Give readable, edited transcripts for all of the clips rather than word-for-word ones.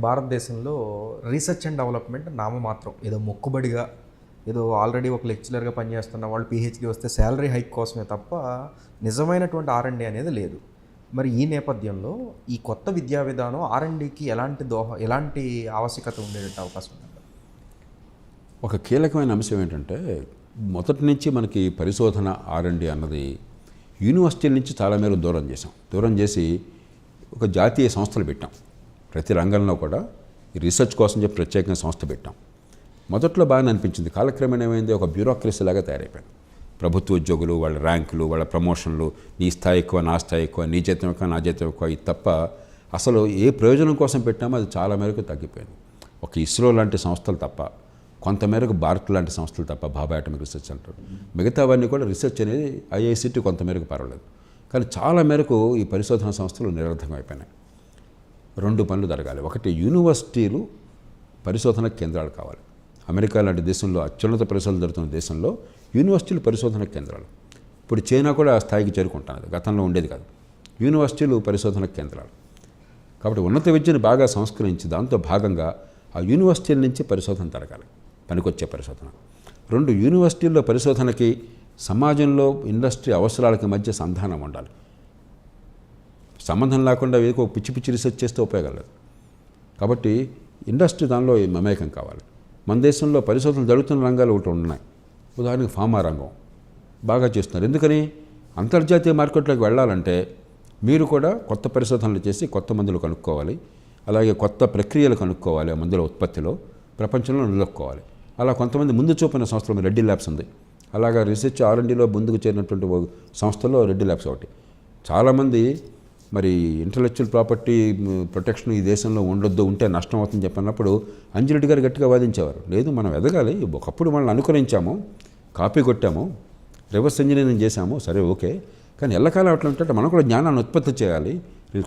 భారతదేశంలో research and development నామమాత్రం, ఏదో మొక్కుబడిగా, ఏదో ఆల్రెడీ ఒక లెక్చరర్గా పనిచేస్తున్న వాళ్ళు పీహెచ్డీ వస్తే శాలరీ హైక్ కోసమే తప్ప నిజమైనటువంటి ఆర్ఎండి అనేది లేదు. మరి ఈ నేపథ్యంలో ఈ కొత్త విద్యా విధానం ఆర్ఎండికి ఎలాంటి ఆవశ్యకత ఉండేట అవకాశం ఉంది? ఒక కీలకమైన అంశం ఏంటంటే, మొదటి నుంచి మనకి పరిశోధన ఆర్ఎండి అన్నది యూనివర్సిటీల నుంచి చాలా మేరకు దూరం చేసి ఒక జాతీయ సంస్థలు పెట్టాం. ప్రతి రంగంలో కూడా ఈ రీసెర్చ్ కోసం చెప్పి ప్రత్యేకంగా సంస్థ పెట్టాం. మొదట్లో బాగా అనిపించింది. కాలక్రమేణా ఏమైంది, ఒక బ్యూరోక్రసీ లాగా తయారైపోయింది. ప్రభుత్వ ఉద్యోగులు, వాళ్ళ ర్యాంకులు, వాళ్ళ ప్రమోషన్లు, నీ స్థాయి ఎక్కువ, నా స్థాయి ఎక్కువ, నీ జీతం ఎక్కువ, నా జీతం ఎక్కువ, ఇది తప్ప అసలు ఏ ప్రయోజనం కోసం పెట్టామో అది చాలా మేరకు తగ్గిపోయింది. ఒక ఇస్రో లాంటి సంస్థలు తప్ప, కొంతమేరకు భారత్ లాంటి సంస్థలు తప్ప, బాబా అటామిక్ రీసెర్చ్ సెంటర్, మిగతావన్నీ కూడా రీసెర్చ్ అనేది ఐఐసిటీ కొంతమేరకు పర్వాలేదు. కానీ చాలా మేరకు ఈ పరిశోధన సంస్థలు నిరర్థకం అయిపోయినాయి. రెండు పనులు జరగాలి. ఒకటి, యూనివర్సిటీలు పరిశోధన కేంద్రాలు కావాలి. అమెరికా లాంటి దేశంలో, అత్యున్నత పరిశోధన జరుగుతున్న దేశంలో యూనివర్సిటీలు పరిశోధన కేంద్రాలు. ఇప్పుడు చైనా కూడా ఆ స్థాయికి చేరుకుంటున్నది, గతంలో ఉండేది కాదు. యూనివర్సిటీలు పరిశోధన కేంద్రాలు. కాబట్టి ఉన్నత విద్యను బాగా సంస్కరించి దాంతో భాగంగా ఆ యూనివర్సిటీల నుంచి పరిశోధన జరగాలి, పనికొచ్చే పరిశోధన. రెండు, యూనివర్సిటీల్లో పరిశోధనకి సమాజంలో ఇండస్ట్రీ అవసరాలకి మధ్య సంధానం ఉండాలి. సంబంధం లేకుండా ఏదో పిచ్చి పిచ్చి రీసెర్చ్ చేస్తే ఉపయోగం లేదు. కాబట్టి ఇండస్ట్రీ దానిలో మమేకం కావాలి. మన దేశంలో పరిశోధనలు జరుగుతున్న రంగాలు ఒకటి ఉన్నాయి. ఉదాహరణకు ఫార్మా రంగం బాగా చేస్తున్నారు. ఎందుకని? అంతర్జాతీయ మార్కెట్లోకి వెళ్ళాలంటే మీరు కూడా కొత్త పరిశోధనలు చేసి కొత్త మందులు కనుక్కోవాలి, అలాగే కొత్త ప్రక్రియలు కనుక్కోవాలి. ఆ మందుల ఉత్పత్తిలో ప్రపంచంలో నిలదొక్కోవాలి. అలా కొంతమంది ముందు చూపిన సంస్థలు, రెడ్డి ల్యాబ్స్ ఉంది. అలాగా రీసెర్చ్ ఆర్ఎండిలో ముందుకు చేరినటువంటి సంస్థల్లో రెడ్డి ల్యాబ్స్ ఒకటి. చాలామంది మరి ఇంటలెక్చువల్ ప్రాపర్టీ ప్రొటెక్షన్ ఈ దేశంలో ఉండొద్దు, ఉంటే నష్టం అవుతుందని చెప్పినప్పుడు అంజిరెడ్డి గారు గట్టిగా వాదించేవారు. లేదు, మనం ఎదగాలి. ఒకప్పుడు మనల్ని అనుకరించాము, కాపీ కొట్టాము, రివర్స్ ఇంజనీరింగ్ చేశాము, సరే ఓకే, కానీ ఎల్లకాలం అట్లా ఉంటే మనం కూడా జ్ఞానాన్ని ఉత్పత్తి చేయాలి,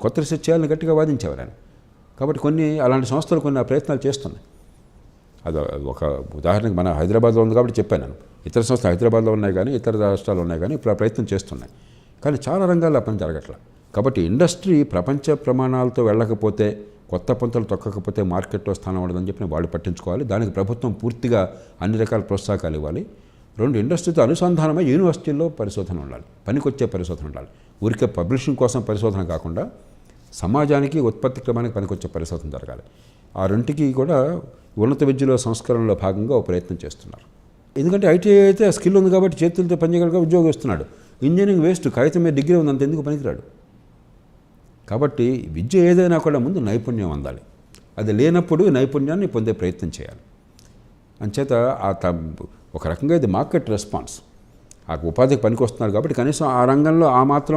కొత్త రీసెర్చ్ చేయాలని గట్టిగా వాదించేవారు ఆయన. కాబట్టి కొన్ని అలాంటి సంస్థలు కొన్ని ప్రయత్నాలు చేస్తున్నాయి. అది ఒక ఉదాహరణకు మన హైదరాబాద్లో ఉంది కాబట్టి చెప్పాను నేను. ఇతర సంస్థలు హైదరాబాద్లో ఉన్నాయి కానీ, ఇతర రాష్ట్రాలు ఉన్నాయి కానీ ఇప్పుడు ఆ ప్రయత్నం చేస్తున్నాయి. కానీ చాలా రంగాల్లో ఆ పని జరగట్లేదు. కాబట్టి ఇండస్ట్రీ ప్రపంచ ప్రమాణాలతో వెళ్ళకపోతే, కొత్త పంతులు తొక్కకపోతే మార్కెట్లో స్థానం ఉండదని చెప్పి వాళ్ళు పట్టించుకోవాలి. దానికి ప్రభుత్వం పూర్తిగా అన్ని రకాల ప్రోత్సాహకాలు ఇవ్వాలి. రెండు, ఇండస్ట్రీతో అనుసంధానమై యూనివర్సిటీల్లో పరిశోధన ఉండాలి, పనికొచ్చే పరిశోధన ఉండాలి. ఊరికే పబ్లిషింగ్ కోసం పరిశోధన కాకుండా సమాజానికి, ఉత్పత్తి క్రమానికి పనికొచ్చే పరిశోధన జరగాలి. ఆ రెంటికి కూడా ఉన్నత విద్యలో సంస్కరణలో భాగంగా ఒక ప్రయత్నం చేస్తున్నారు. ఎందుకంటే ఐటీఐ అయితే ఆ స్కిల్ ఉంది కాబట్టి చేతులతో పనిచేయగలిగా ఉద్యోగం ఇస్తున్నాడు. ఇంజనీరింగ్ వేస్ట్, కాగితం మీద డిగ్రీ ఉంది, అంత ఎందుకు పనికిరాడు. కాబట్టి విద్య ఏదైనా కూడా ముందు నైపుణ్యం అందాలి. అది లేనప్పుడు నైపుణ్యాన్ని పొందే ప్రయత్నం చేయాలి. అంచేత ఒక రకంగా ఇది మార్కెట్ రెస్పాన్స్. ఆ ఉపాధికి పనికి వస్తున్నారు కాబట్టి కనీసం ఆ రంగంలో ఆ మాత్రం